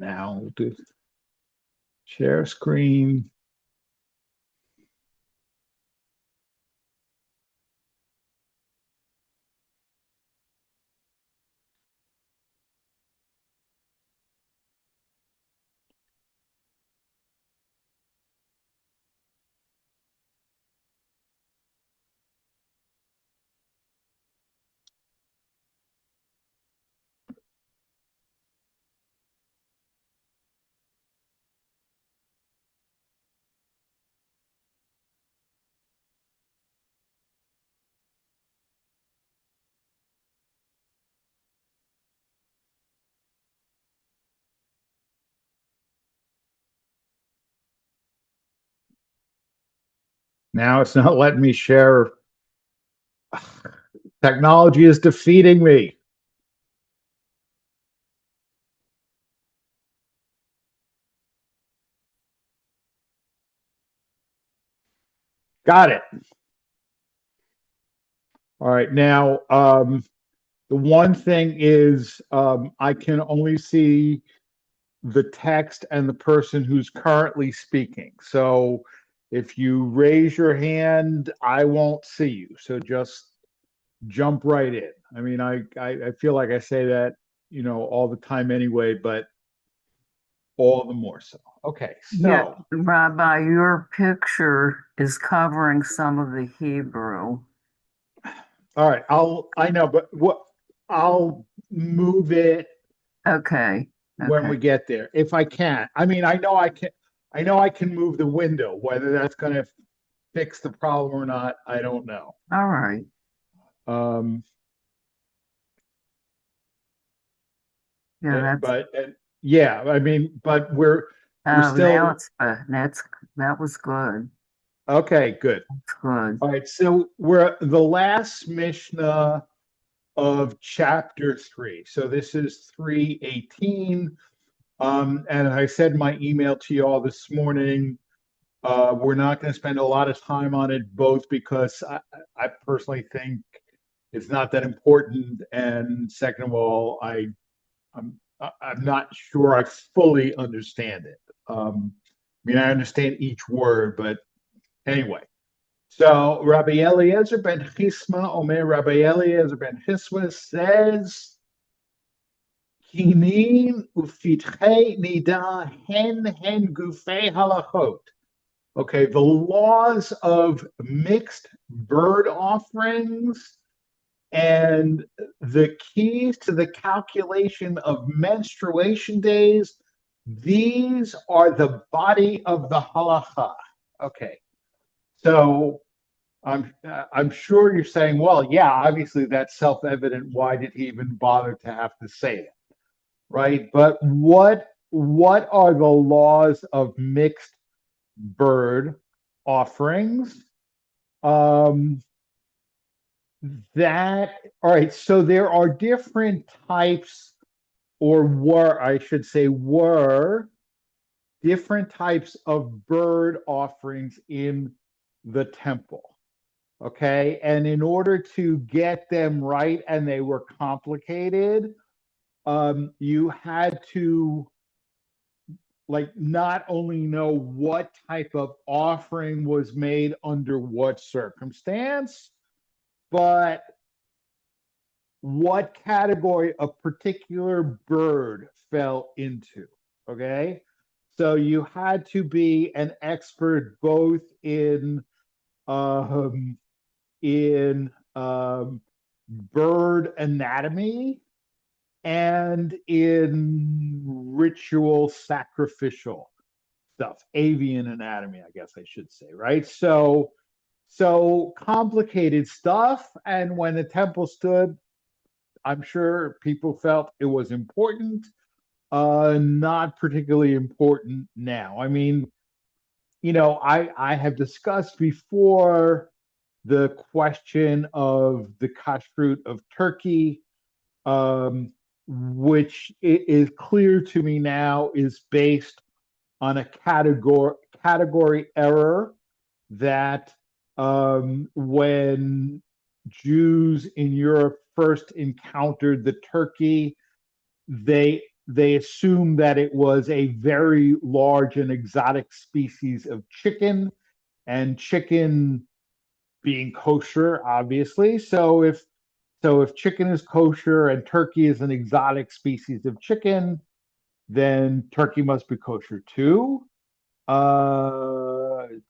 Now we'll do share screen. Now it's not letting me share. Technology is defeating me. Got it. All right. Now, the one thing is I can only see the text and the person who's currently speaking. So if you raise your hand, I won't see you. So just jump right in. I mean, I feel like I say that, all the time anyway, but all the more so. Okay, Yeah, so Rabbi, your picture is covering some of the Hebrew. all right, I know, but I'll move it Okay, when okay. we get there if I can. I mean, I know I can move the window. Whether that's going to fix the problem or not, I don't know. All right. Um, Yeah, that's but yeah, I mean, but we're now still it's that was good. okay. Good. That's good. All right, so we're the last Mishnah of chapter 3. So this is 3:18. And I said in my email to you all this morning, we're not going to spend a lot of time on it, both because I personally think it's not that important, and second of all, I'm not sure I fully understand it. I mean, I understand each word, but anyway. So Rabbi Eliezer ben Chisma, Omer Rabbi Eliezer ben Chisma says, Kinin ufitchei nida hen gufei halachot. Okay, the laws of mixed bird offerings and the keys to the calculation of menstruation days, these are the body of the halacha. Okay, so I'm sure you're saying, well, yeah, obviously that's self-evident. Why did he even bother to have to say it, right? But what are the laws of mixed bird offerings? Um, that all right. So there are different types, or were I should say, were different types of bird offerings in the temple. Okay. And in order to get them right, and they were complicated, you had to like not only know what type of offering was made under what circumstance, but what category a particular bird fell into. Okay. So you had to be an expert both um, in bird anatomy and in ritual sacrificial stuff, avian anatomy, I guess I should say, right? So complicated stuff. And when the temple stood, I'm sure people felt it was important, not particularly important now. I mean, I have discussed before the question of the kashrut of Turkey, which is clear to me now is based on a category error that when Jews in Europe first encountered the turkey, they they assumed that it was a very large and exotic species of chicken, and chicken being kosher, obviously. So if chicken is kosher and turkey is an exotic species of chicken, then turkey must be kosher too.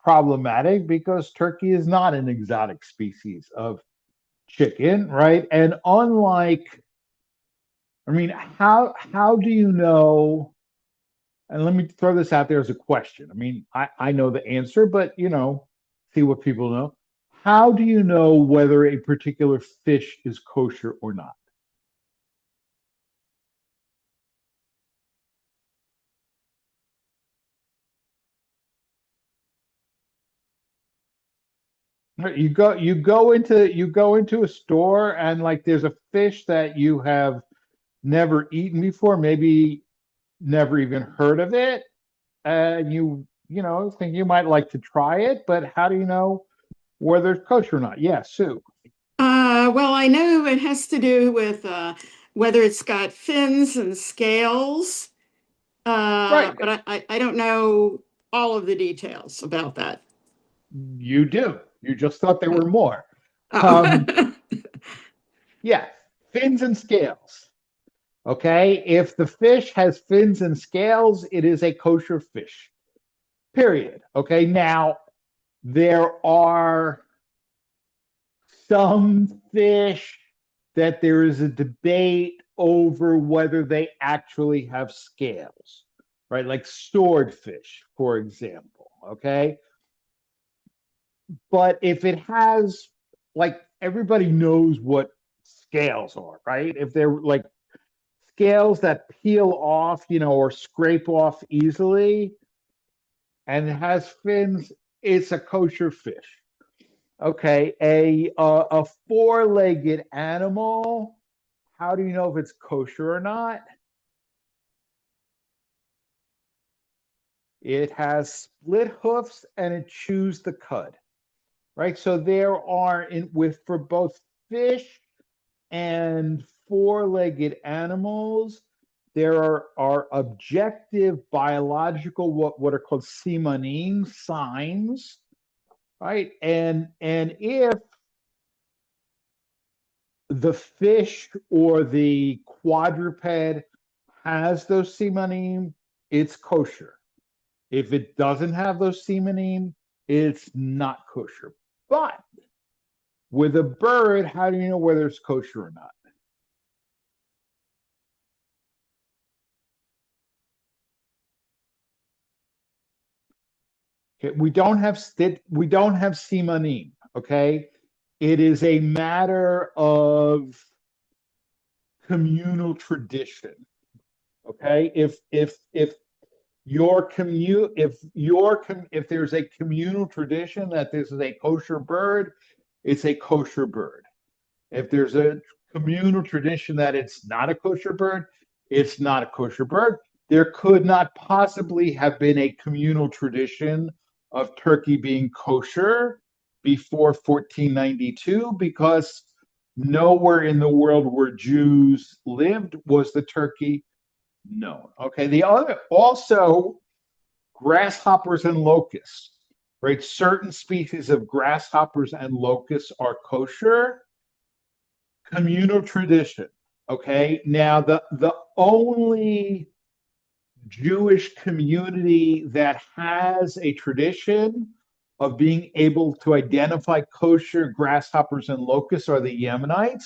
Problematic because turkey is not an exotic species of chicken, right? And unlike, I mean, how do you know? And let me throw this out there as a question. I mean, I know the answer, but see what people know. How do you know whether a particular fish is kosher or not? Right, you go into a store and like there's a fish that you have never eaten before, maybe never even heard of it, and you think you might like to try it, but how do you know whether it's kosher or not? Yeah, Sue. Well, I know it has to do with whether it's got fins and scales, Right. but I don't know all of the details about that. You do. You just thought there were more. Um, Oh. yeah, fins and scales. Okay. If the fish has fins and scales, it is a kosher fish. Period. Okay. Now, there are some fish that there is a debate over whether they actually have scales, right? Like swordfish, for example. Okay. But if it has, like, everybody knows what scales are, right? If they're like scales that peel off, or scrape off easily, and it has fins, it's a kosher fish. Okay, a four-legged animal. How do you know if it's kosher or not? It has split hoofs and it chews the cud, right? So there are in with for both fish and four-legged animals, there are objective biological what are called simanim signs, right? And if the fish or the quadruped has those simanim, it's kosher. If it doesn't have those simanim, it's not kosher. But with a bird, how do you know whether it's kosher or not? Okay, we don't have simanim. Okay, it is a matter of communal tradition. Okay, if if there's a communal tradition that this is a kosher bird, it's a kosher bird. If there's a communal tradition that it's not a kosher bird, it's not a kosher bird. There could not possibly have been a communal tradition of turkey being kosher before 1492 because nowhere in the world where Jews lived was the turkey known. Okay, the other also grasshoppers and locusts, right? Certain species of grasshoppers and locusts are kosher. Communal tradition. Okay. Now the only Jewish community that has a tradition of being able to identify kosher grasshoppers and locusts are the Yemenites.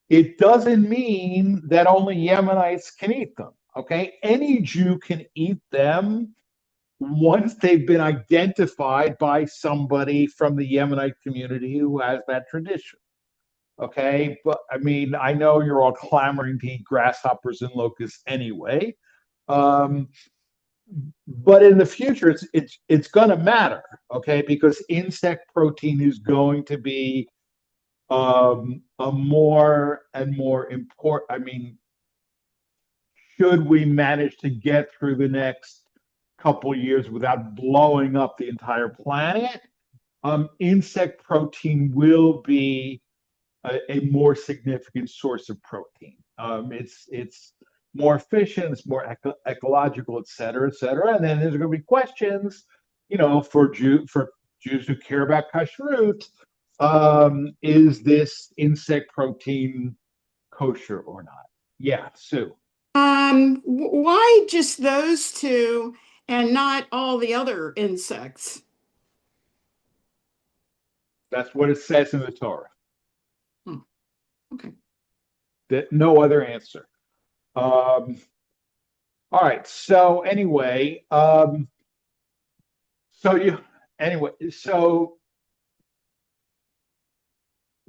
It doesn't mean that only Yemenites can eat them. Okay. Any Jew can eat them once they've been identified by somebody from the Yemenite community who has that tradition. Okay, but I mean, I know you're all clamoring to eat grasshoppers and locusts anyway. Um, but in the future, it's going to matter, okay, because insect protein is going to be a more and more important. I mean, should we manage to get through the next couple years without blowing up the entire planet, insect protein will be a more significant source of protein. It's more efficient, it's more ecological, et cetera, et cetera. And then there's going to be questions, for Jews who care about kashrut, is this insect protein kosher or not? Yeah, Sue. Why just those two and not all the other insects? That's what it says in the Torah. Okay. That no other answer. All right. So anyway, so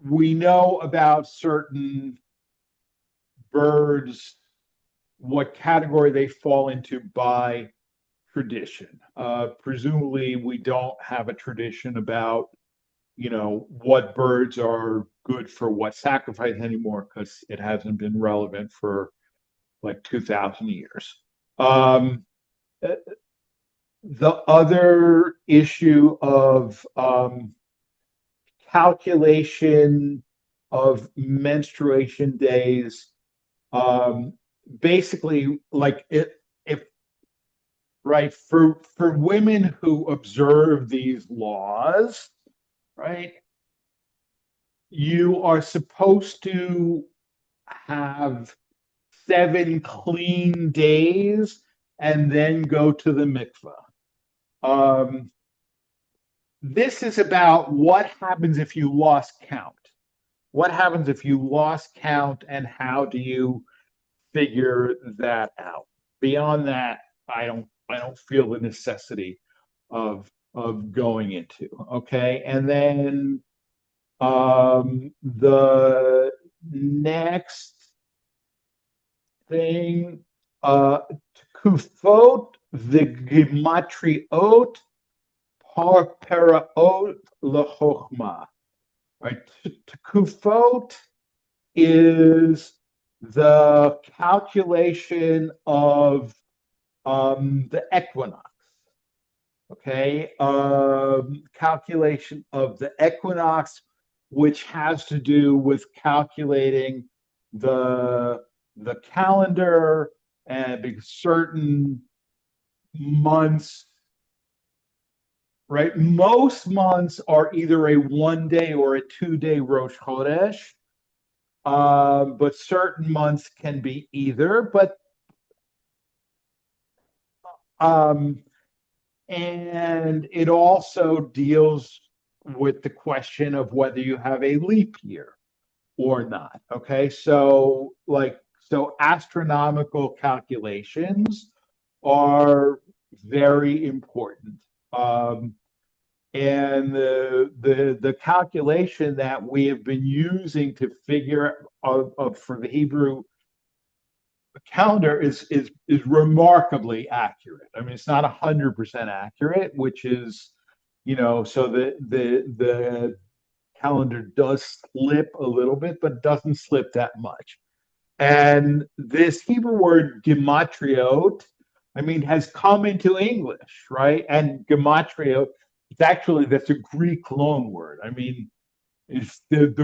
we know about certain birds, what category they fall into by tradition. Presumably, we don't have a tradition about, what birds are good for what sacrifice anymore because it hasn't been relevant for like 2,000 years. The other issue of calculation of menstruation days, basically, like if right for women who observe these laws, right, you are supposed to have 7 clean days and then go to the mikvah. This is about what happens if you lost count. What happens if you lost count, and how do you figure that out? Beyond that, I don't feel the necessity of going into. Okay, and then the next thing, kufot the gematriot par paraot lechochma. Right, kufot is the calculation of the equinox. Okay, calculation of the equinox, which has to do with calculating the calendar, and because certain months, right? Most months are either a 1 day or a 2 day Rosh Chodesh, but certain months can be either. But and it also deals with the question of whether you have a leap year or not. Okay, so astronomical calculations are very important. And the calculation that we have been using to figure out for the Hebrew calendar is remarkably accurate. I mean, it's not 100% accurate, which is, so the calendar does slip a little bit, but doesn't slip that much. And this Hebrew word gematriot, I mean, has come into English, right? And gematriot, that's a Greek loan word. I mean, it's it's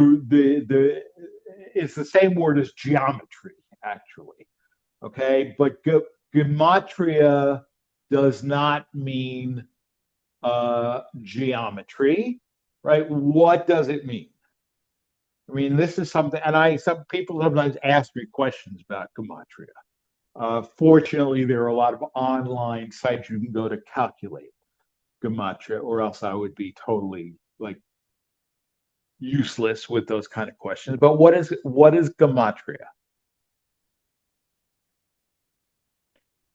the same word as geometry, actually. Okay, but gematria does not mean geometry, right? What does it mean? I mean, this is something, and some people sometimes ask me questions about gematria. Fortunately, there are a lot of online sites you can go to calculate gematria, or else I would be totally like useless with those kind of questions. But what is gematria?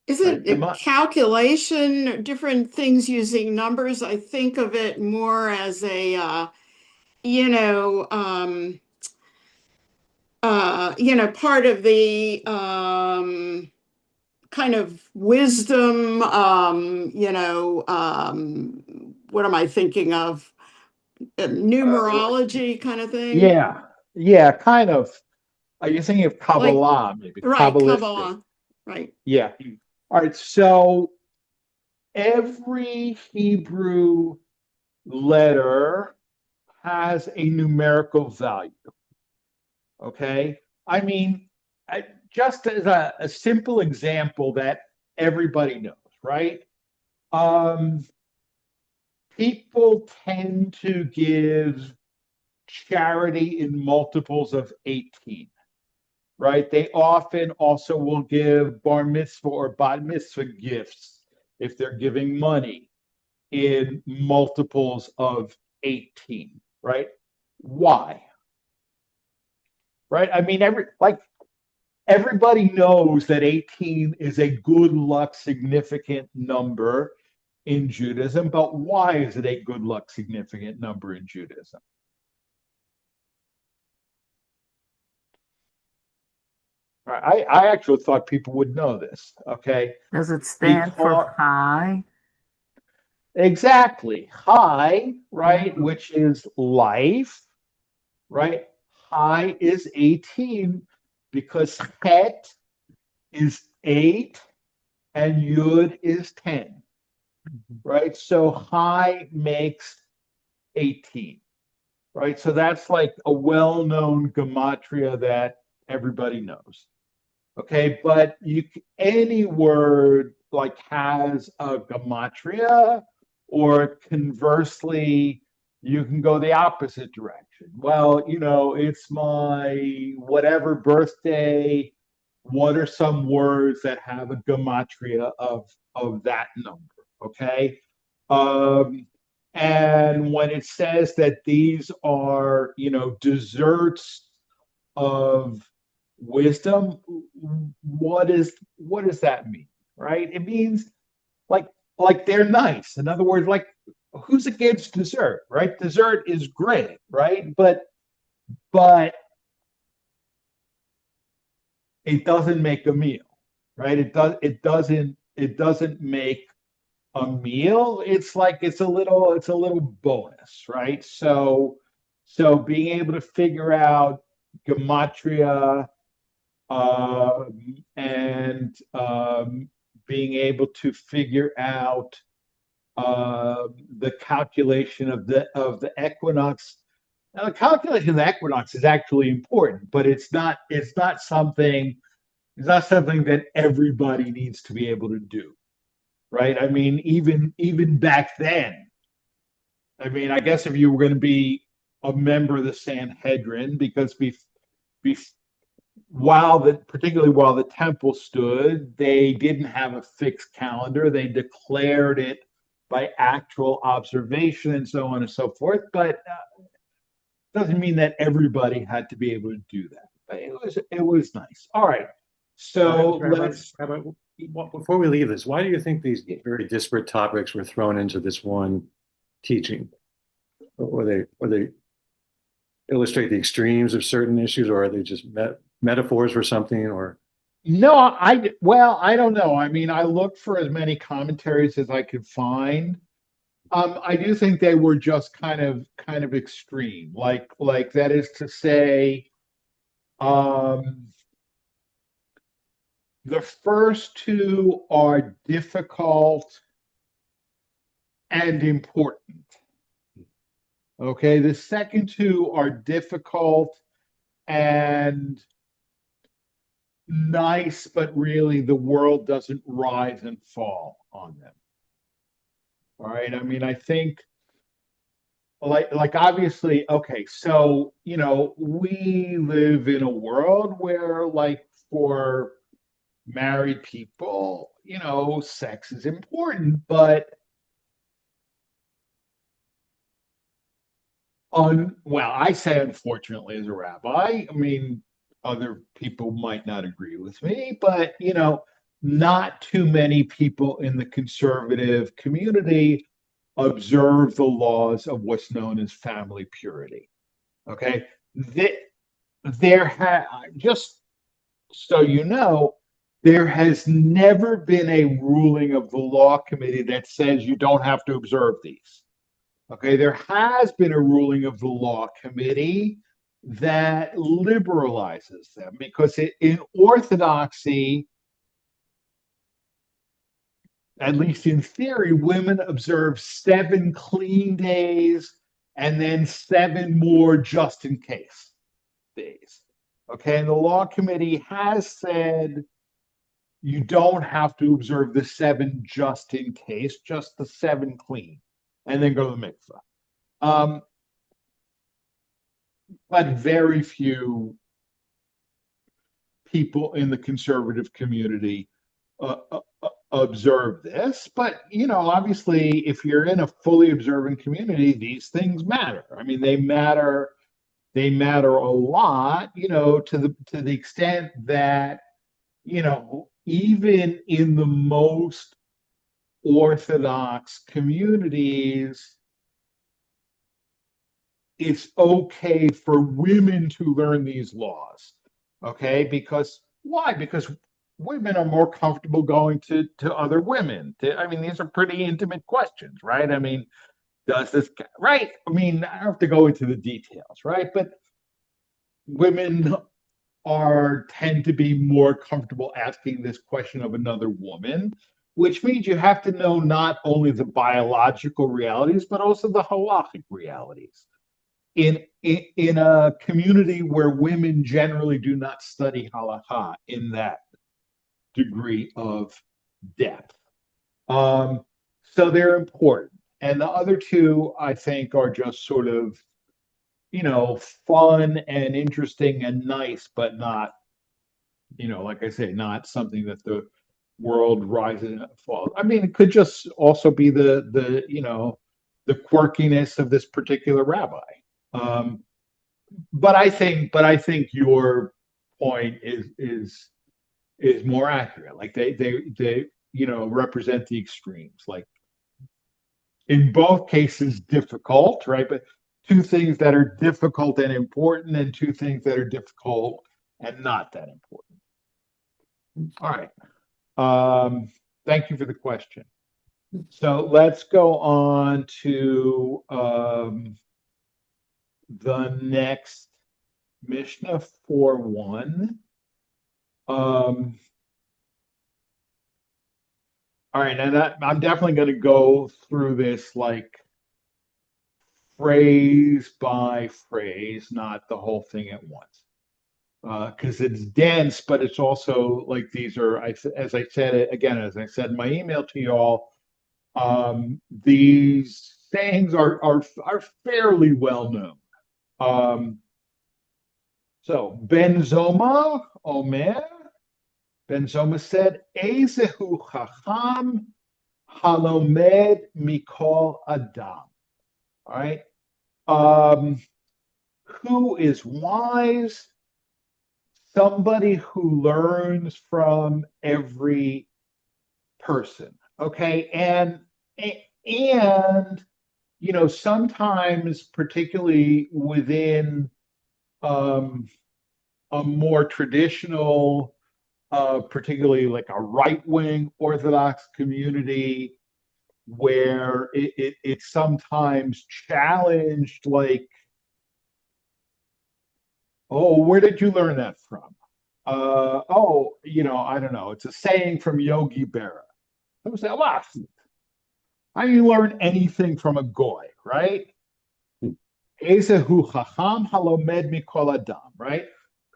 Isn't a calculation different things using numbers? I think of it more as a, part of the kind of wisdom, what am I thinking of? Numerology kind of thing. Yeah, kind of. Are you thinking of Like, Kabbalah, maybe right, Kabbalistic? Kabbalah, right. Yeah. All right. So every Hebrew letter has a numerical value. Okay. I mean, just as a simple example that everybody knows, right? Um, People tend to give charity in multiples of 18, right? They often also will give bar mitzvah or bat mitzvah gifts if they're giving money in multiples of 18, right? Why? Right? I mean, everybody knows that 18 is a good luck significant number in Judaism, but why is it a good luck significant number in Judaism? I actually thought people would know this. Okay, Does it stand for because high? exactly high, right, Mhm. which is life, right? High is 18 because het is 8 and yud is 10, right? So high makes 18, right? So that's like a well-known gematria that everybody knows. Okay, but any word like has a gematria, or conversely, you can go the opposite direction. Well, it's my whatever birthday. What are some words that have a gematria of that number? Okay, um, and when it says that these are, desserts of wisdom, what does that mean? Right? It means like they're nice. In other words, like who's against dessert, right? Dessert is great, right? But it doesn't make a meal, right? It doesn't make a meal. It's a little bonus, right? So being able to figure out gematria, and being able to figure out the calculation of the equinox. Now, the calculation of the equinox is actually important, but it's not something that everybody needs to be able to do, right? I mean, even back then, I mean, I guess if you were going to be a member of the Sanhedrin, because be, particularly while the temple stood, they didn't have a fixed calendar. They declared it by actual observation and so on and so forth. But doesn't mean that everybody had to be able to do that. But it was nice. All right. So let's. Before we leave this, why do you think these very disparate topics were thrown into this one teaching? Or they illustrate the extremes of certain issues, or are they just metaphors for something? Or No, I don't know. I mean, I looked for as many commentaries as I could find. I do think they were just kind of extreme. Like that is to say, um, the first two are difficult and important. Okay, the second two are difficult and nice, but really the world doesn't rise and fall on them. All right. I mean, I think like obviously, okay, so we live in a world where, like, for married people, sex is important, but well, I say unfortunately as a rabbi. I mean, other people might not agree with me, but not too many people in the conservative community observe the laws of what's known as family purity. Okay, just so you know, there has never been a ruling of the law committee that says you don't have to observe these. Okay, there has been a ruling of the law committee that liberalizes them because in orthodoxy, at least in theory, women observe 7 clean days and then 7 more just in case days. Okay, and the law committee has said you don't have to observe the 7 just in case, just the 7 clean, and then go to the mikvah. But very few people in the conservative community observe this. But obviously, if you're in a fully observant community, these things matter. I mean, they matter. They matter a lot. To the extent that even in the most orthodox communities, it's okay for women to learn these laws. Okay, because why? Because women are more comfortable going to other women. I mean, these are pretty intimate questions, right? I mean, does this, right? I mean, I don't have to go into the details, right? But women tend to be more comfortable asking this question of another woman, which means you have to know not only the biological realities, but also the halachic realities. In a community where women generally do not study halakha in that degree of depth. So they're important. And the other two, I think, are just sort of, fun and interesting and nice, but not, like I say, not something that the world rises and falls. I mean, it could just also be the quirkiness of this particular rabbi. Um, but I think your point is more accurate. Like they represent the extremes. Like in both cases, difficult, right? But two things that are difficult and important, and two things that are difficult and not that important. All right. Thank you for the question. So let's go on to the next Mishnah 4:1. All right, and I'm definitely going to go through this like phrase by phrase, not the whole thing at once, because it's dense, but it's also like these are, as I said again, as I said in my email to you all, these sayings are fairly well known. So Ben Zoma Omer. Ben Zoma said, Ezehu Chacham Halomed Mikol Adam. All right. Who is wise? Somebody who learns from every person. Okay. And sometimes, particularly within a more traditional, particularly like a right-wing Orthodox community, where it's sometimes challenged, like, oh, where did you learn that from? I don't know. It's a saying from Yogi Berra. I would say, well, I didn't learn anything from a goy, right? Ezehu chacham halomed mikol adam, right?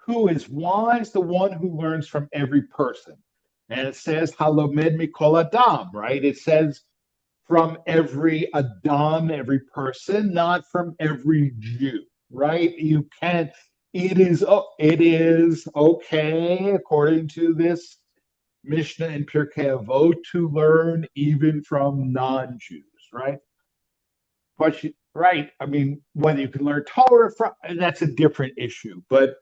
Who is wise? The one who learns from every person. And it says halomed mikol adam, right? It says from every Adam, every person, not from every Jew, right? You can't. It is okay, according to this Mishnah in Pirkei Avot, to learn even from non-Jews, right? But right, I mean, whether you can learn Torah from, that's a different issue. But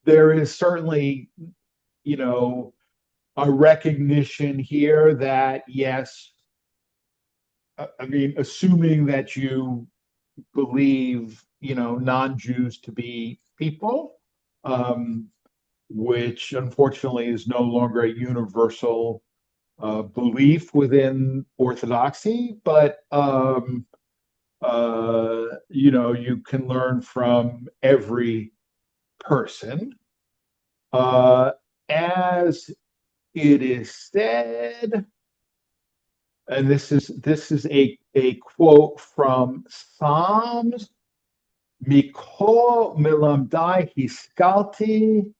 there is certainly a recognition here that yes, I mean, assuming that you believe non-Jews to be people, which unfortunately is no longer a universal belief within Orthodoxy, but you can learn from every person. As it is said, and this is a quote from Psalms Mikol milamdai hiskalti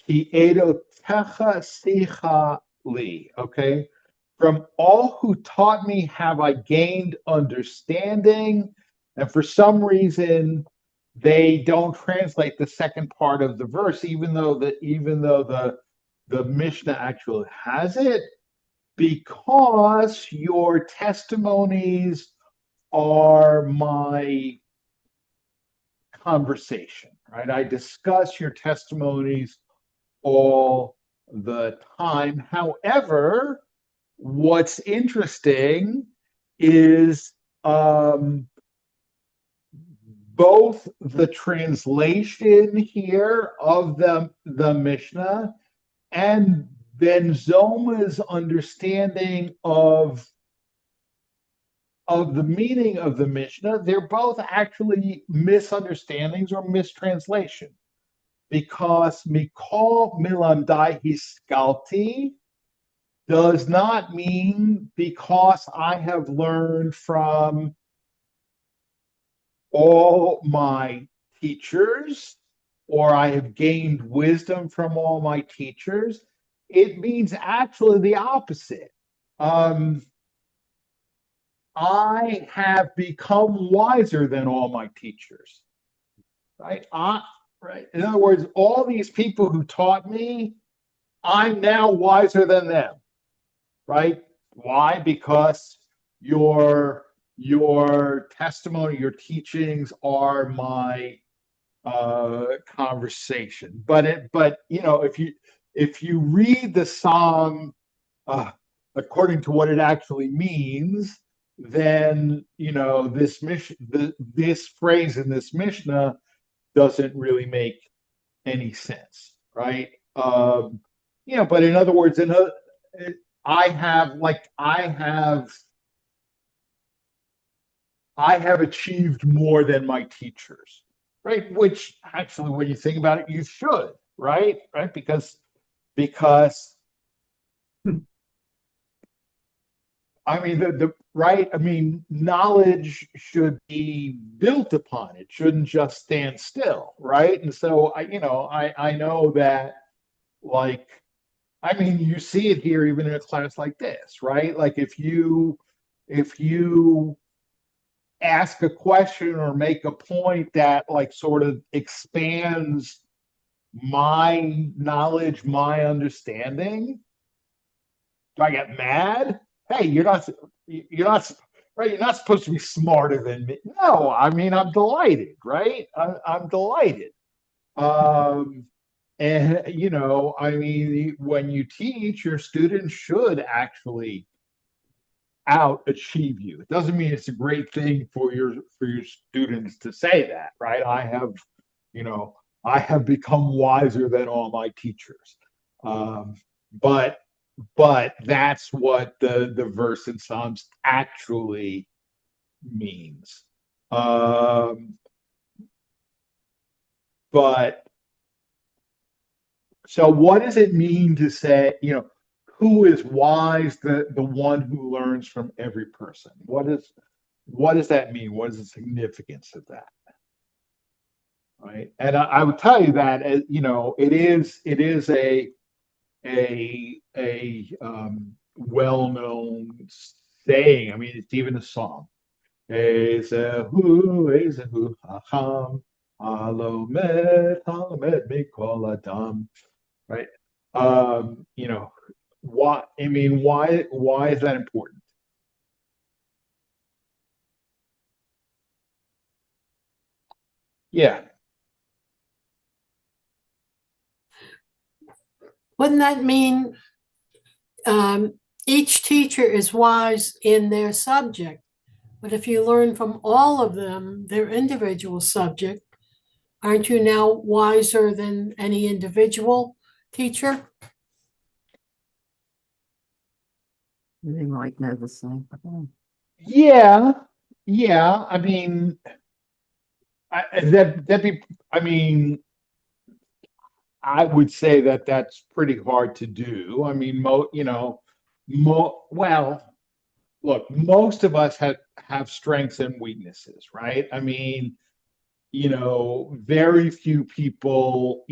ki edotecha sicha li. Okay. From all who taught me have I gained understanding. And for some reason, they don't translate the second part of the verse, even though the Mishnah actually has it, because your testimonies are my conversation, right? I discuss your testimonies all the time. However, what's interesting is both the translation here of the Mishnah and Ben Zoma's understanding of the meaning of the Mishnah, they're both actually misunderstandings or mistranslation. Because Mikol Milamdai Hiskalti does not mean because I have learned from all my teachers or I have gained wisdom from all my teachers. It means actually the opposite. I have become wiser than all my teachers. Right? Right. In other words, all these people who taught me, I'm now wiser than them. Right? Why? Because your testimony, your teachings are my conversation. But if you read the psalm according to what it actually means, then this phrase in this Mishnah doesn't really make any sense, right? But in other words, I have achieved more than my teachers, right? Which actually, when you think about it, you should, right? Right? Because I mean the right. I mean, knowledge should be built upon. It shouldn't just stand still, right? And so I know that, like, I mean, you see it here even in a class like this, right? Like if you ask a question or make a point that like sort of expands my knowledge, my understanding, do I get mad? Hey, you're not right. You're not supposed to be smarter than me. No, I mean I'm delighted, right? I'm delighted. Um, and I mean, when you teach, your students should actually out achieve you. It doesn't mean it's a great thing for your students to say that, right? You know, I have become wiser than all my teachers. Um, but that's what the verse in Psalms actually means. But so what does it mean to say, who is wise? The one who learns from every person. What does that mean? What is the significance of that? Right. And I would tell you that it is a well-known saying. I mean, it's even a song. Ezehu hacham halomed mikol adam. Right. Why? I mean, why is that important? Yeah. Wouldn't that mean each teacher is wise in their subject? But if you learn from all of them, their individual subject, aren't you now wiser than any individual teacher? They might know the same thing. Yeah. Yeah. I mean, that'd be. I mean, I would say that that's pretty hard to do. I mean, well, look, most of us have strengths and weaknesses, right? I mean, very few people,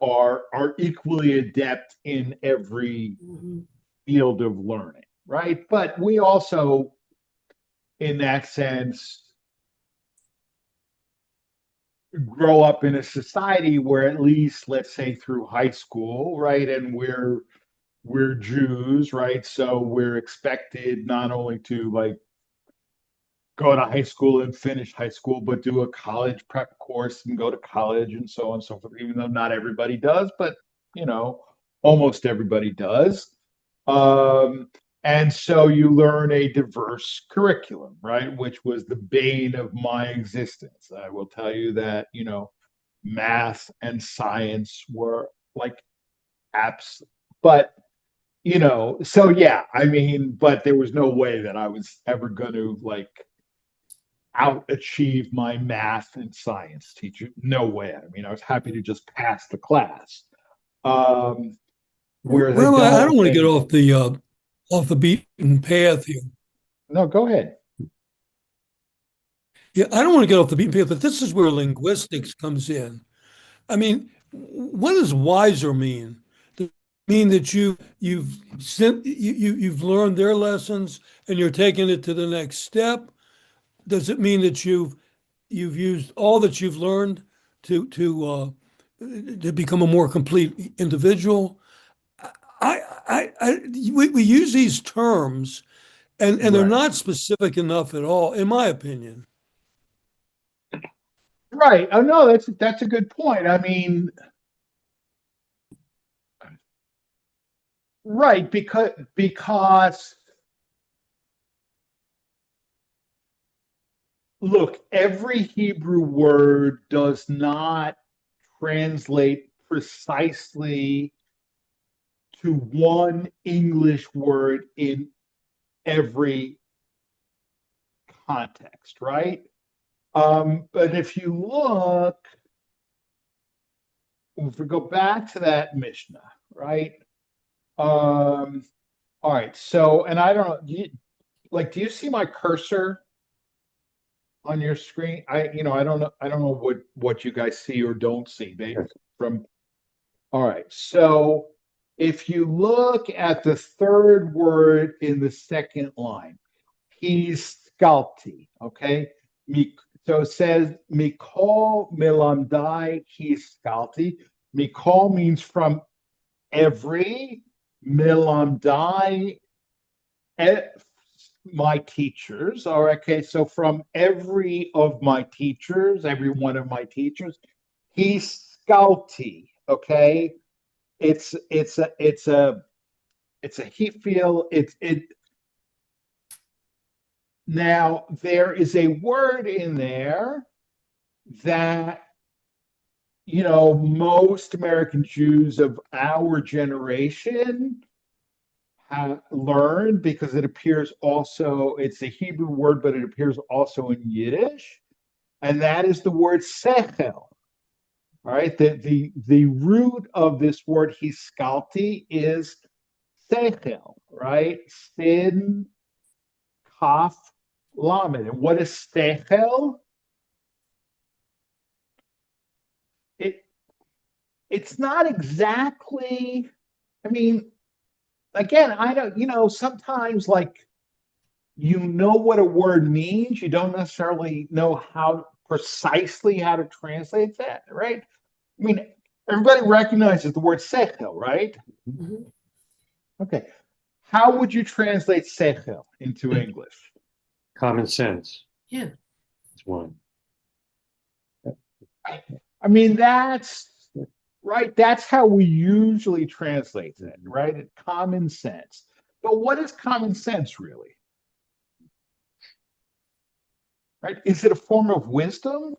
are equally adept in every Mhm. field of learning, right? But we also, in that sense, grow up in a society where at least, let's say, through high school, right? And we're Jews, right? So we're expected not only to like go to high school and finish high school, but do a college prep course and go to college and so on and so forth, even though not everybody does, but you know, almost everybody does. Um, and so you learn a diverse curriculum, right? Which was the bane of my existence. I will tell you that, math and science were like apps, but so yeah, I mean, but there was no way that I was ever going to like out achieve my math and science teacher. No way. I mean, I was happy to just pass the class. Um, whereas I Well, I don't don't want to get think, off the beaten path here. no, go ahead. Yeah, I don't want to get off the beaten path, but this is where linguistics comes in. I mean, what does wiser mean? Does it mean that you've learned their lessons and you're taking it to the next step? Does it mean that you've used all that you've learned to become a more complete individual? We use these terms and they're Right. not specific enough at all, in my opinion. Right. Oh no, that's a good point. I mean, right, because look, every Hebrew word does not translate precisely to one English word in every context, right? But if you look, if we go back to that Mishnah, right? All right. So, and I don't know, do you see my cursor on your screen? I don't know what you guys see or don't see. From All right. So, if you look at the third word in the second line, he's sculpty. Okay. So it says Mikol Milamdai he's sculpty. Mikol means from every, Milamdai my teachers. All right, okay, so from every of my teachers, every one of my teachers, he's sculpty. Okay, it's a he feel it. Now there is a word in there that most American Jews of our generation have learned, because it appears also, it's a Hebrew word, but it appears also in Yiddish, and that is the word sechel. All right, the root of this word hiskalti is sechel, right? Sin kaf lamed. And what is sechel? It's not exactly, I mean, again, I don't, sometimes like what a word means, you don't necessarily know how precisely how to translate that, right? I mean, everybody recognizes the word sechel, right? Mhm. Okay. How would you translate sechel into English? Common sense Yeah. is one. I mean, that's right. That's how we usually translate it, right? Common sense. But what is common sense really? Right? Is it a form of wisdom?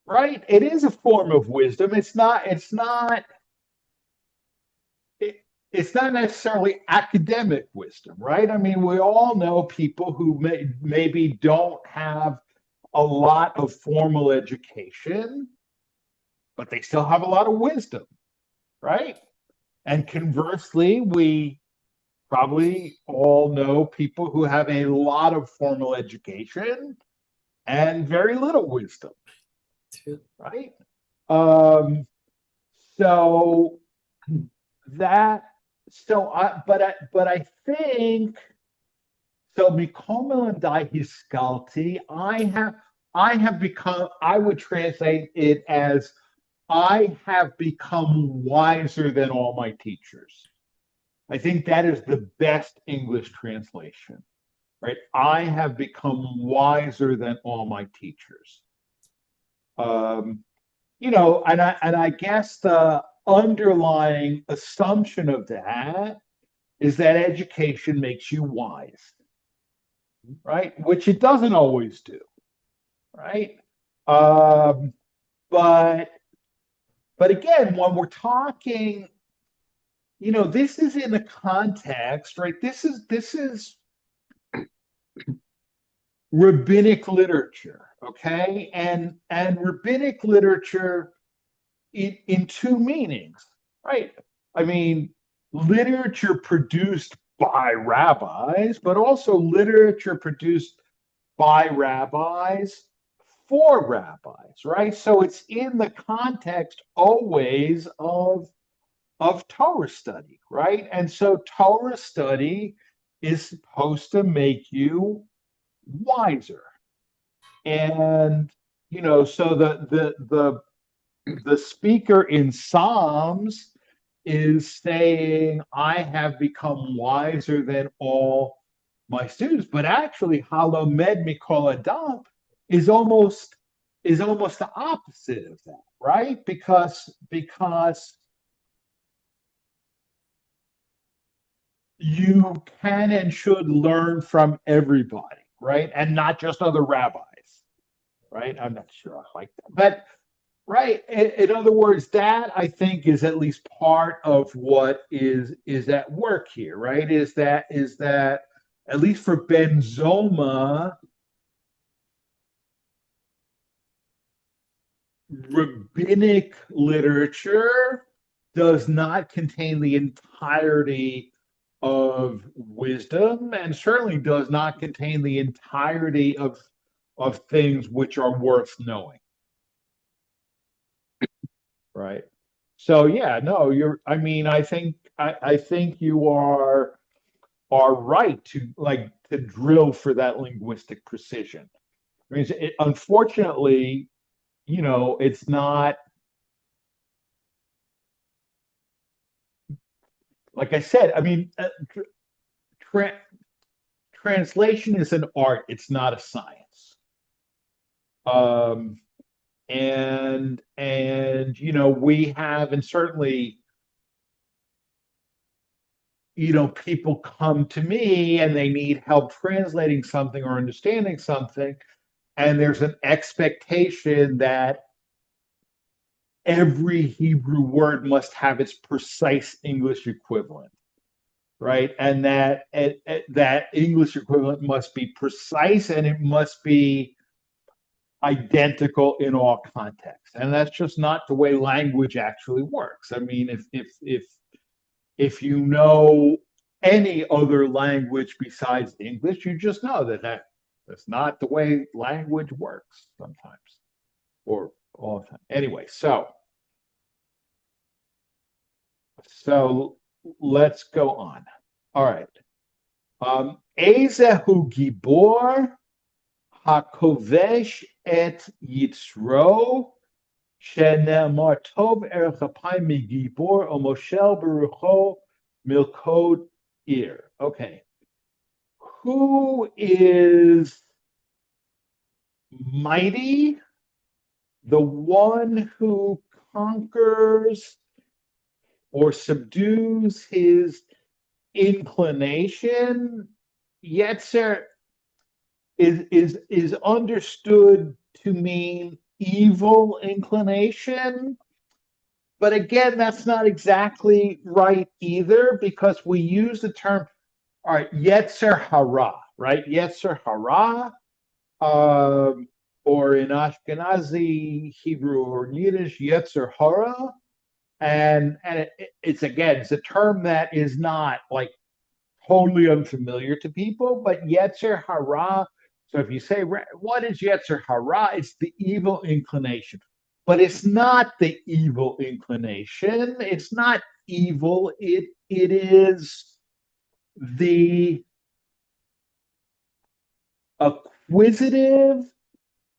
Right? It is a form of wisdom. It's not necessarily academic wisdom, right? I mean, we all know people who maybe don't have a lot of formal education, but they still have a lot of wisdom, right? And conversely, we probably all know people who have a lot of formal education and very little wisdom, True. right? So that, but I think so. Mikomel and Hiskalti, I have become. I would translate it as I have become wiser than all my teachers. I think that is the best English translation, right? I have become wiser than all my teachers. And I guess the underlying assumption of that is that education makes you wise, right? Which it doesn't always do, right? Um, but but again, when we're talking, this is in the context, right? This is rabbinic literature, okay? And rabbinic literature in two meanings, right? I mean, literature produced by rabbis, but also literature produced by rabbis for rabbis, right? So it's in the context always of Torah study, right? And so Torah study is supposed to make you wiser. And so the speaker in Psalms is saying, I have become wiser than all my students. But actually, Halomed Mikol Adam is almost the opposite of that, right? Because you can and should learn from everybody, right? And not just other rabbis, right? I'm not sure I like that. But right. In other words, that I think is at least part of what is at work here, right? Is that at least for Ben Zoma, rabbinic literature does not contain the entirety of wisdom, and certainly does not contain the entirety of things which are worth knowing. Right. So yeah, no, I think you are right to drill for that linguistic precision. I mean, unfortunately, it's not, like I said. I mean, tra- translation is an art; it's not a science. Um, and we have, and certainly, people come to me and they need help translating something or understanding something, and there's an expectation that every Hebrew word must have its precise English equivalent, right? And that English equivalent must be precise, and it must be identical in all contexts. And that's just not the way language actually works. I mean, if you know any other language besides English, you just know that's not the way language works sometimes, or all the time. Anyway, so let's go on. All right. Ezehu Gibor Hakovesh et Yitzro Shenemar Tov Erech Apayim Migibor O Moshel Berucho Milkod Ir. Okay. Who is mighty? The one who conquers or subdues his inclination. Yetzer is understood to mean evil inclination. But again, that's not exactly right either, because we use the term, all right, Yetzer Hara, right? Yetzer Hara, or in Ashkenazi, Hebrew, or Yiddish, Yetzer Hara. And it's a term that is not like totally unfamiliar to people, but Yetzer Hara So if you say, what is Yetzer Hara? It's the evil inclination. But it's not the evil inclination. It's not evil. It is the acquisitive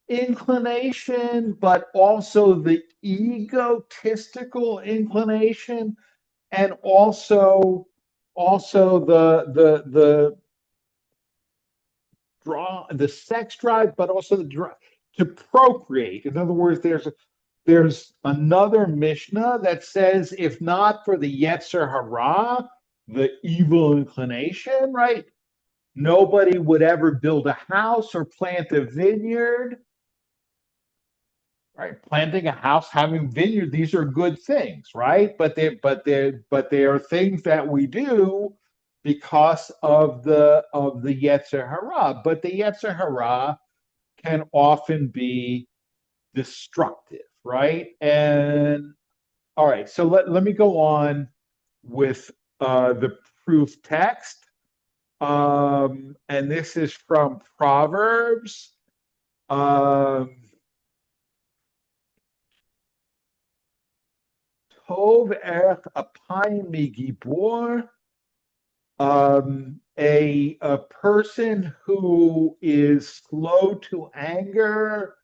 inclination, but also the egotistical inclination, and also the sex drive, but also the drive to procreate. In other words, there's another Mishnah that says, if not for the Yetzer Hara, the evil inclination, right? Nobody would ever build a house or plant a vineyard. Right, planting a house, having vineyard, these are good things, right? But they are things that we do because of the Yetzer Hara. But the Yetzer Hara can often be destructive, right? And all right, so let me go on with the proof text. And this is from Proverbs. Tov erech apayim migibor. A person who is slow to anger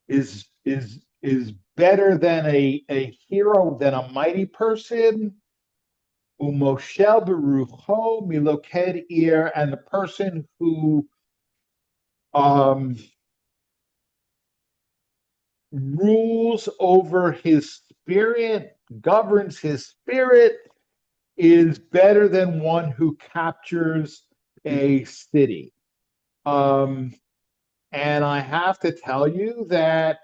is better than a hero, than a mighty person. Umoshel berucho miloked ir, and the person who rules over his spirit, governs his spirit, is better than one who captures a city. And I have to tell you that,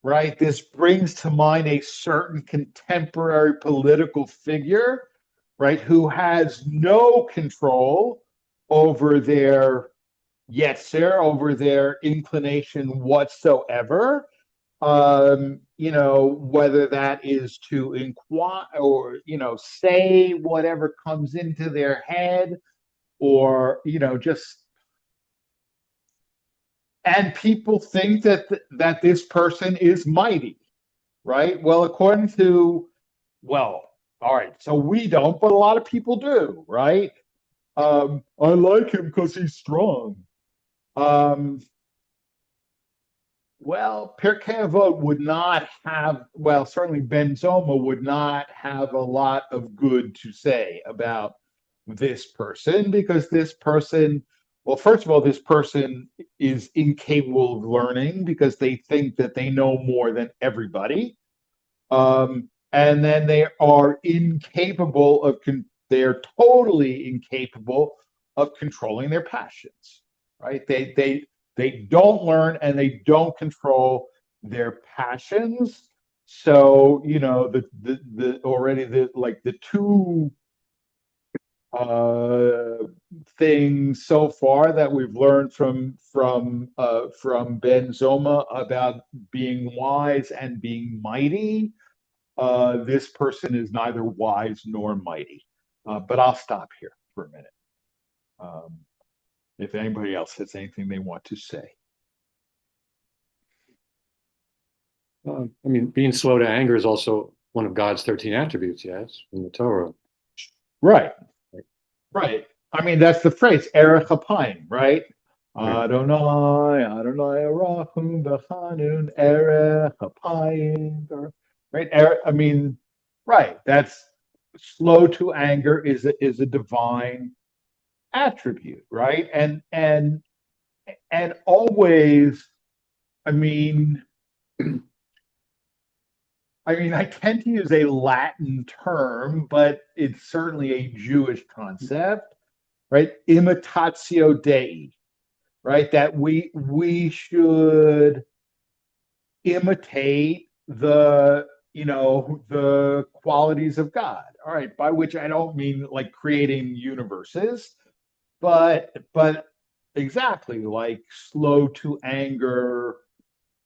right, this brings to mind a certain contemporary political figure, right, who has no control over their yetzer, over their inclination whatsoever. Whether that is to inquire or, say whatever comes into their head, or, just, and people think that this person is mighty, right? Well, all right, so we don't, but a lot of people do, right? I like him because he's strong. Well, Pirkei Avot would not have, certainly Ben Zoma would not have a lot of good to say about this person, because this person, first of all, this person is incapable of learning because they think that they know more than everybody. And then they are they are totally incapable of controlling their passions, right? They don't learn and they don't control their passions. So, the two things so far that we've learned from Ben Zoma about being wise and being mighty, this person is neither wise nor mighty. But I'll stop here for a minute. If anybody else has anything they want to say. Being slow to anger is also one of God's 13 attributes, yes, in the Torah. Right. That's the phrase, erech apayim, right? Right. Adonai arachum b'chanun erech apayim. Right. Right. That's slow to anger is a divine attribute, right? And always, I tend to use a Latin term, but it's certainly a Jewish concept, right? Imitatio Dei, right? That we should imitate the qualities of God. All right, by which I don't mean like creating universes, but exactly like slow to anger,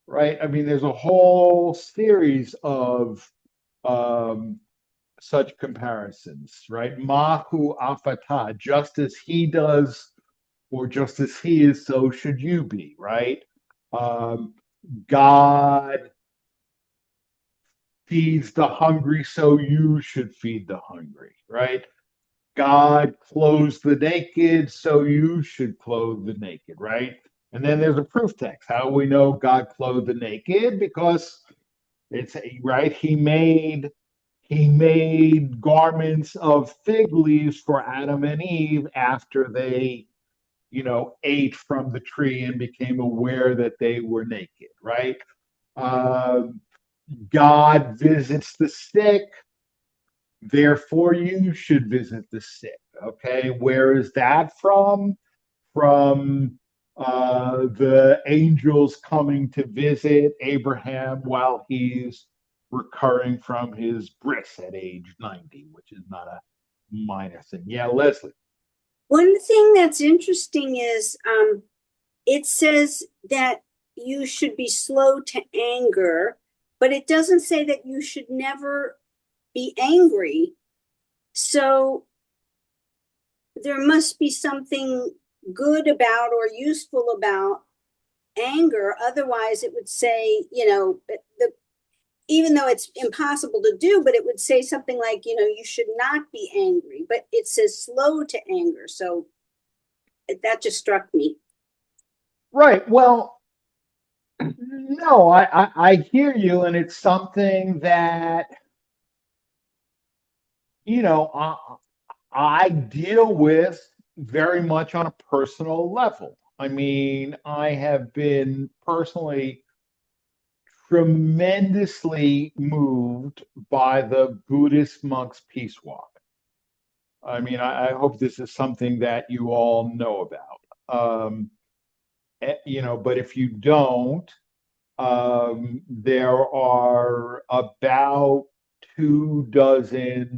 right? There's a whole series of such comparisons, right? Mahu afata, just as he does or just as he is, so should you be, right? Um, God feeds the hungry, so you should feed the hungry, right? God clothes the naked, so you should clothe the naked, right? And then there's a proof text. How do we know God clothed the naked? Because it's right. He made garments of fig leaves for Adam and Eve after they, ate from the tree and became aware that they were naked, right? Um, God visits the sick, therefore you should visit the sick. Okay, where is that from? From the angels coming to visit Abraham while he's recovering from his bris at age 90, which is not a minor thing. Yeah, Leslie. One thing that's interesting is it says that you should be slow to anger, but it doesn't say that you should never be angry. So there must be something good about or useful about anger. Otherwise, it would say, even though it's impossible to do, but it would say something like, you should not be angry, but it says slow to anger. So that just struck me. Right. Well, no, I hear you, and it's something that, I deal with very much on a personal level. I mean, I have been personally tremendously moved by the Buddhist monk's peace walk. I mean, I hope this is something that you all know about. But if you don't, there are about 24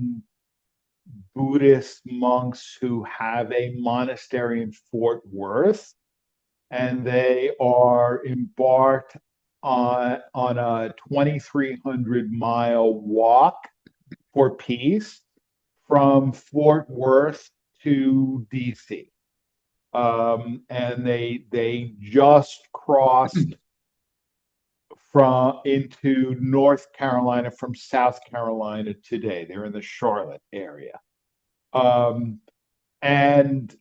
Buddhist monks who have a monastery in Fort Worth, and they are embarked on a 2,300-mile walk for peace from Fort Worth to DC. And they just crossed into North Carolina from South Carolina today. They're in the Charlotte area. Um, and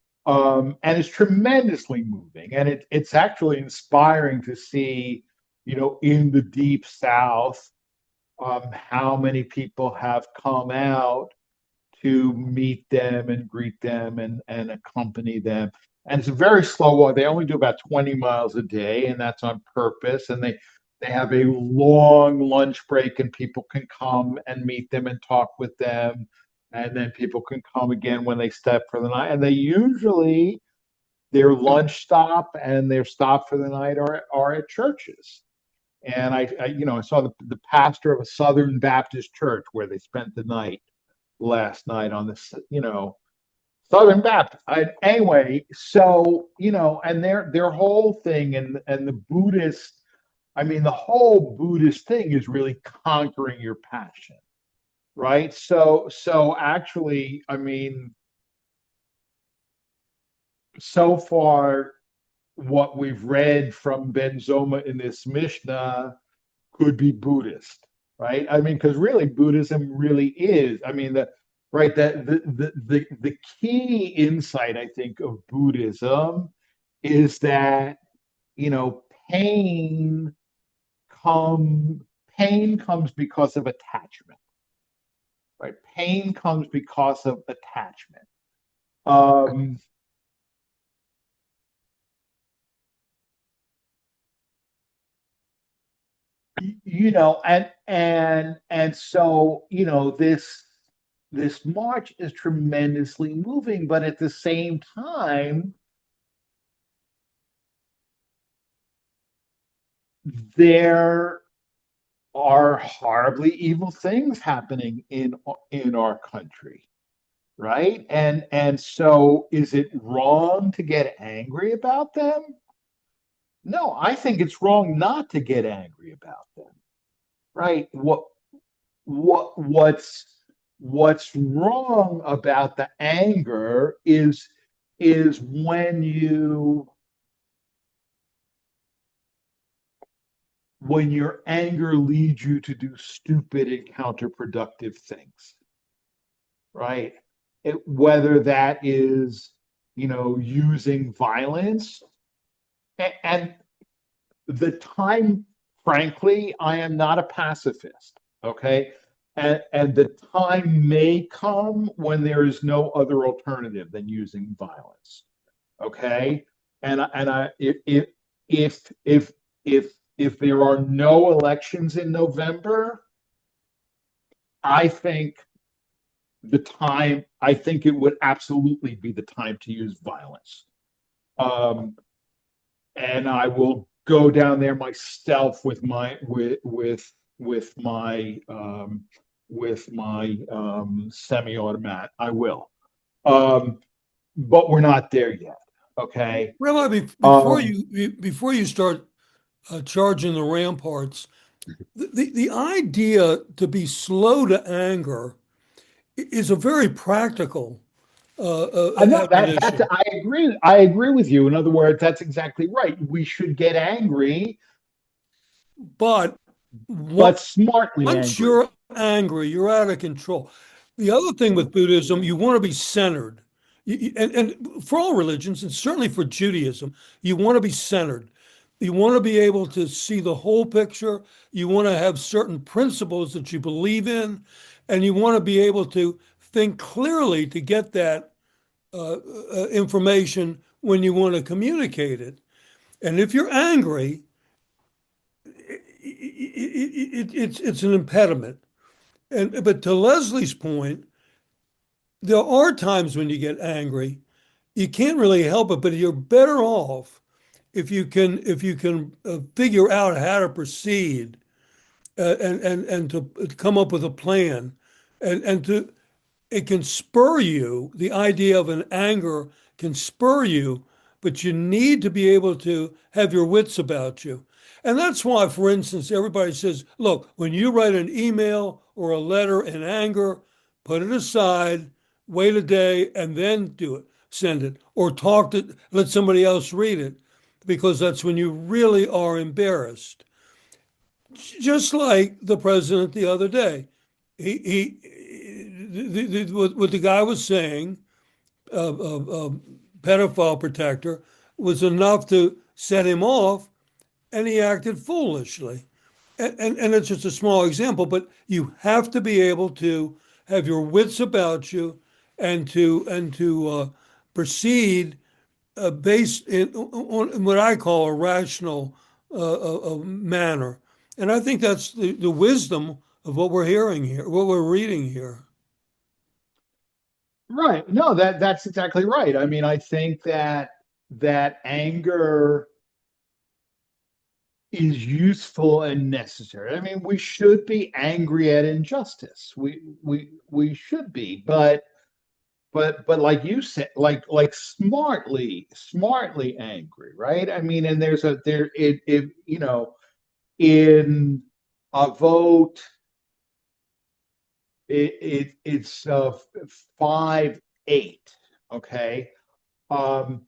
it's tremendously moving, and it's actually inspiring to see, in the deep South, how many people have come out to meet them and greet them and accompany them. And it's a very slow walk. They only do about 20 miles a day, and that's on purpose. And they have a long lunch break, and people can come and meet them and talk with them. And then people can come again when they step for the night. And they usually, their lunch stop and their stop for the night are at churches. And I saw the pastor of a Southern Baptist church where they spent the night last night on this, Southern Baptist. Anyway, so and their whole thing and the Buddhist, I mean, the whole Buddhist thing is really conquering your passion, right? So actually, I mean, so far, what we've read from Ben Zoma in this Mishnah could be Buddhist, right? I mean, because really Buddhism really is. I mean, the key insight, I think, of Buddhism is that, you know, pain come pain comes because of attachment, right? Pain comes because of attachment. Um, and so this march is tremendously moving, but at the same time there are horribly evil things happening in our country, right? And so is it wrong to get angry about them? No, I think it's wrong not to get angry about them, right? What's wrong about the anger is is when your anger leads you to do stupid and counterproductive things, right? Whether that is, using violence, and the time, frankly, I am not a pacifist, okay? And the time may come when there is no other alternative than using violence, okay? If there are no elections in November, I think I think it would absolutely be the time to use violence. And I will go down there myself with my semi-automatic. I will, but we're not there yet. Okay. Rabbi, Um, before you start charging the ramparts, the idea to be slow to anger is a very practical I know that's admonition. I agree. I agree with you. In other words, that's exactly right. We should get angry, But but smartly once angry. you're angry, you're out of control. The other thing with Buddhism, you want to be centered. And for all religions, and certainly for Judaism, you want to be centered. You want to be able to see the whole picture. You want to have certain principles that you believe in, and you want to be able to think clearly to get that information when you want to communicate it. And if you're angry, it's an impediment. But to Leslie's point, there are times when you get angry. You can't really help it, but you're better off if you can figure out how to proceed and to come up with a plan and to it can spur you. The idea of an anger can spur you, but you need to be able to have your wits about you. And that's why, for instance, everybody says, look, when you write an email or a letter in anger, put it aside, wait a day, and then do it, send it, or let somebody else read it, because that's when you really are embarrassed. Just like the president the other day. What the guy was saying, pedophile protector, was enough to set him off, and he acted foolishly. And it's just a small example, but you have to be able to have your wits about you and to proceed based on what I call a rational manner. And I think that's the wisdom of what we're hearing here, what we're reading here. Right. No, that's exactly right. I mean, I think that anger is useful and necessary. I mean, we should be angry at injustice. We should be, but like you said, like smartly angry, right? I mean, and in Avot, it's 5:8. Okay. Um,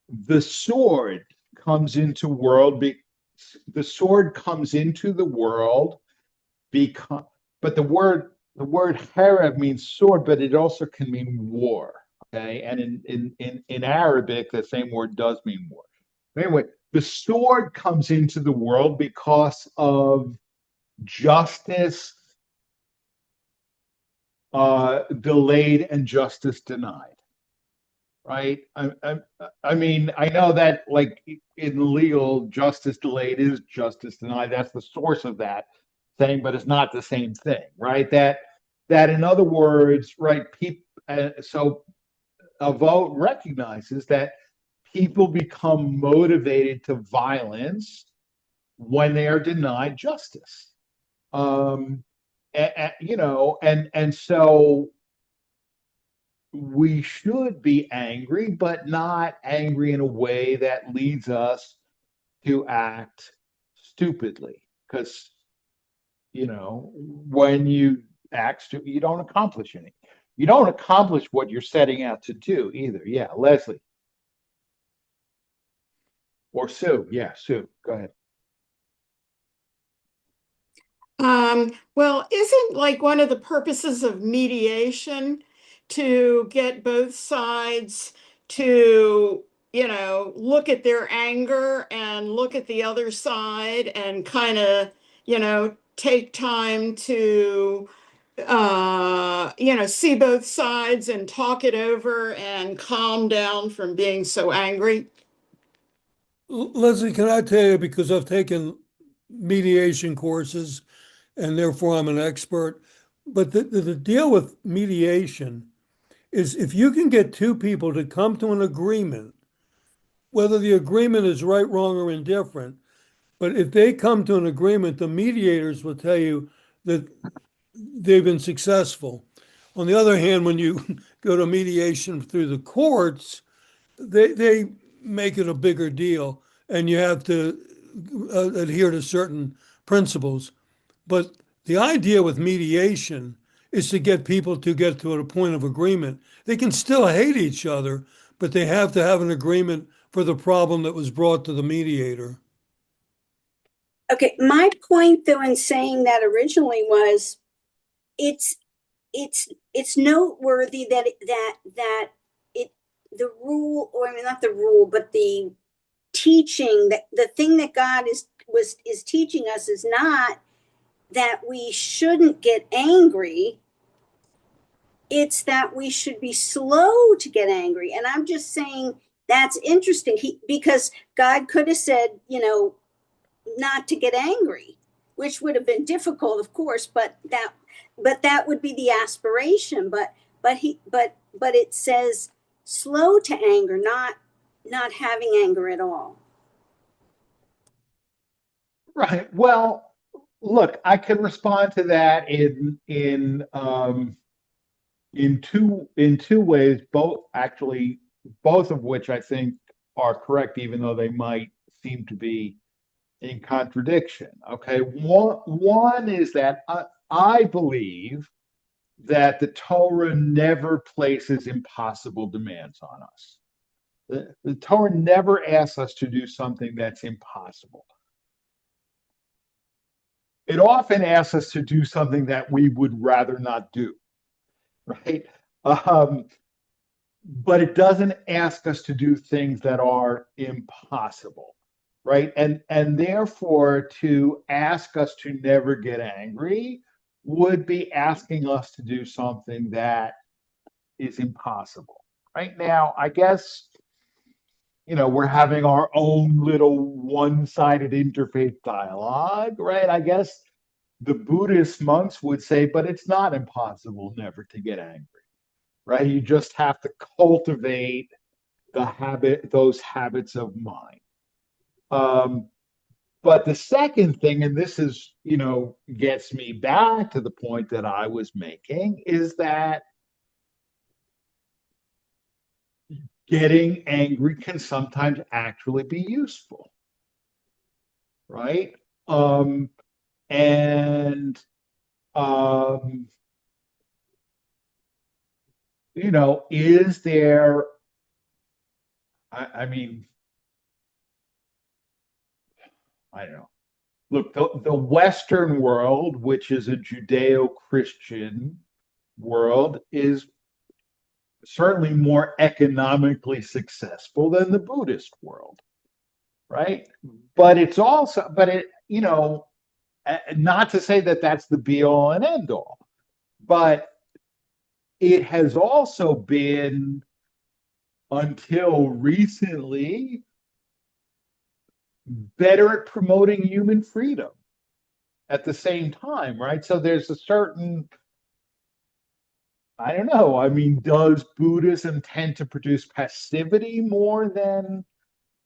the sword comes into world be, the sword comes into the world because, but the word harab means sword, but it also can mean war. Okay. And in Arabic, the same word does mean war. Anyway, the sword comes into the world because of justice delayed and justice denied. Right? I mean, I know that like in legal, justice delayed is justice denied. That's the source of that thing, but it's not the same thing, right? That in other words, right? People. So a vote recognizes that people become motivated to violence when they are denied justice. Um, and so we should be angry, but not angry in a way that leads us to act stupidly. Because, when you act stupid, you don't accomplish anything. you don't accomplish what you're setting out to do either. Yeah, Leslie. Or Sue. Yeah, Sue, go ahead. Well, isn't like one of the purposes of mediation to get both sides to, look at their anger and look at the other side and kind of, take time to, see both sides and talk it over and calm down from being so angry? Leslie, can I tell you, because I've taken mediation courses and therefore I'm an expert, but the deal with mediation is if you can get two people to come to an agreement, whether the agreement is right, wrong, or indifferent, but if they come to an agreement, the mediators will tell you that they've been successful. On the other hand, when you go to mediation through the courts, they make it a bigger deal, and you have to adhere to certain principles. But the idea with mediation is to get people to get to a point of agreement. They can still hate each other, but they have to have an agreement for the problem that was brought to the mediator. Okay, my point though in saying that originally was it's noteworthy that the rule, or I mean not the rule, but the teaching, that the thing that God is teaching us is not that we shouldn't get angry. It's that we should be slow to get angry. And I'm just saying that's interesting. Because God could have said, not to get angry, which would have been difficult, of course, but that would be the aspiration. But it says slow to anger, not having anger at all. Right. Well, look, I can respond to that in two ways, both of which I think are correct, even though they might seem to be in contradiction. Okay. One is that I believe that the Torah never places impossible demands on us. The Torah never asks us to do something that's impossible. It often asks us to do something that we would rather not do, right? But it doesn't ask us to do things that are impossible, right? And therefore, to ask us to never get angry would be asking us to do something that is impossible. Right now, I guess, we're having our own little one-sided interfaith dialogue, right? I guess the Buddhist monks would say, but it's not impossible never to get angry, right? You just have to cultivate those habits of mind. But the second thing, and this is, gets me back to the point that I was making, is that getting angry can sometimes actually be useful, right? And is there, I mean, I don't know. Look, the Western world, which is a Judeo-Christian world, is certainly more economically successful than the Buddhist world, right? But it's also, not to say that that's the be all and end all, but it has also been, until recently, better at promoting human freedom at the same time, right? So there's a certain, I don't know, I mean, does Buddhism tend to produce passivity more than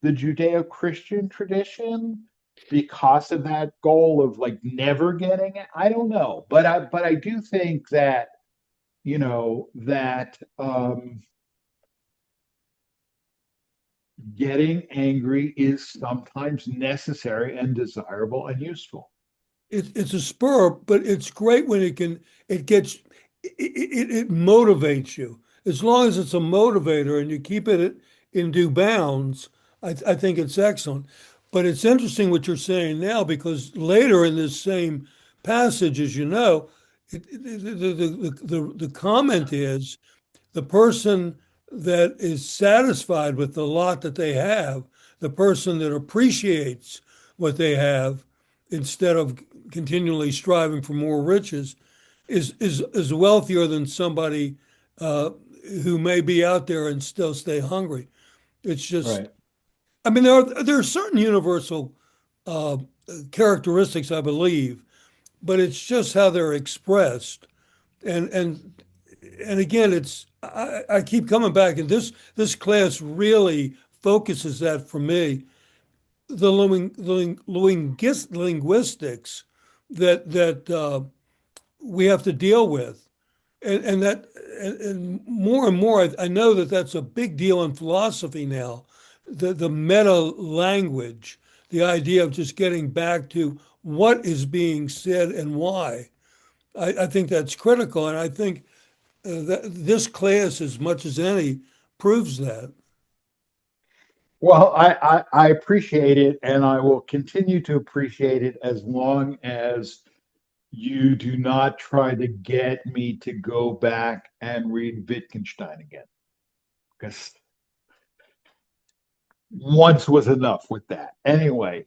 the Judeo-Christian tradition because of that goal of like never getting it? I don't know, but I do think that getting angry is sometimes necessary and desirable and useful. It's a spur, but it's great when it gets it motivates you. As long as it's a motivator and you keep it in due bounds, I think it's excellent. But it's interesting what you're saying now, because later in this same passage, as you know, the comment is the person that is satisfied with the lot that they have, the person that appreciates what they have instead of continually striving for more riches, is wealthier than somebody who may be out there and still stay hungry. It's just, Right. I mean, there are certain universal uh, characteristics, I believe, but it's just how they're expressed. And again, I keep coming back, and this class really focuses that for me. The linguistics that we have to deal with, and that and more, I know that that's a big deal in philosophy now. The meta language, the idea of just getting back to what is being said and why. I think that's critical, and I think that this class, as much as any, proves that. Well, I appreciate it, and I will continue to appreciate it as long as you do not try to get me to go back and read Wittgenstein again, because once was enough with that. Anyway,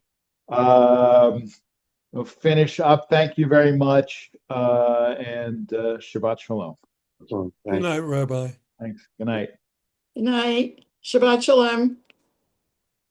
we'll finish up. Thank you very much, and Shabbat Shalom. So, Good night, Rabbi. Thanks. Good night. Good night. Shabbat Shalom.